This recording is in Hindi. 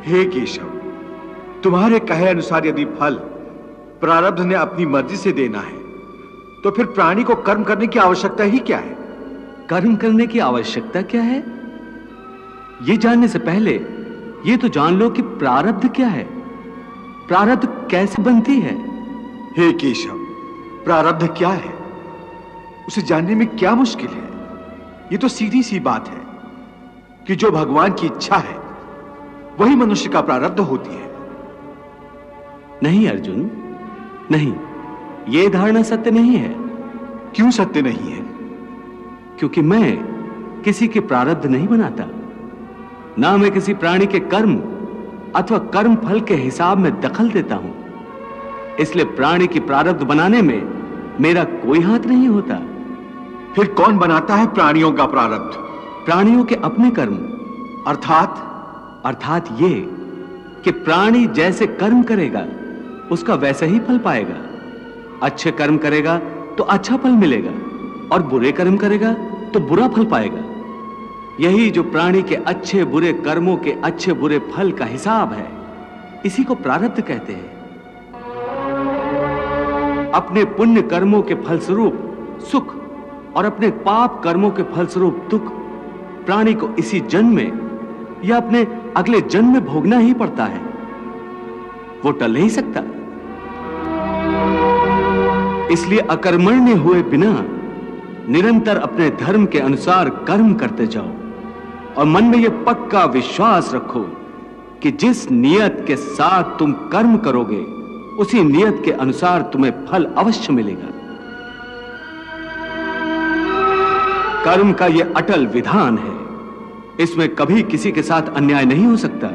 हे केशव, तुम्हारे कहे अनुसार यदि फल प्रारब्ध ने अपनी मर्जी से देना है तो फिर प्राणी को कर्म करने की आवश्यकता ही क्या है? कर्म करने की आवश्यकता क्या है, यह जानने से पहले यह तो जान लो कि प्रारब्ध क्या है, प्रारब्ध कैसे बनती है। हे केशव, प्रारब्ध क्या है उसे जानने में क्या मुश्किल है? यह तो सीधी सी बात है कि जो भगवान की इच्छा है वही मनुष्य का प्रारब्ध होती है। नहीं अर्जुन, नहीं, यह धारणा सत्य नहीं है। क्यों सत्य नहीं है? क्योंकि मैं किसी के प्रारब्ध नहीं बनाता, ना मैं किसी प्राणी के कर्म अथवा कर्म फल के हिसाब में दखल देता हूं। इसलिए प्राणी की प्रारब्ध बनाने में मेरा कोई हाथ नहीं होता। फिर कौन बनाता है प्राणियों का प्रारब्ध? प्राणियों के अपने कर्म। अर्थात ये कि प्राणी जैसे कर्म करेगा उसका वैसा ही फल पाएगा। अच्छे कर्म करेगा तो अच्छा फल मिलेगा और बुरे कर्म करेगा तो बुरा फल पाएगा। यही जो प्राणी के अच्छे बुरे कर्मों के अच्छे बुरे फल का हिसाब है, इसी को प्रारब्ध कहते हैं। अपने पुण्य कर्मों के फलस्वरूप सुख और अपने पाप कर्मों के फलस्वरूप दुख प्राणी को इसी जन्म में या अपने अगले जन्म में भोगना ही पड़ता है, वो टल नहीं सकता। इसलिए अकर्मण्य हुए बिना निरंतर अपने धर्म के अनुसार कर्म करते जाओ और मन में यह पक्का विश्वास रखो कि जिस नियत के साथ तुम कर्म करोगे उसी नियत के अनुसार तुम्हें फल अवश्य मिलेगा। कर्म का यह अटल विधान है, इसमें कभी किसी के साथ अन्याय नहीं हो सकता।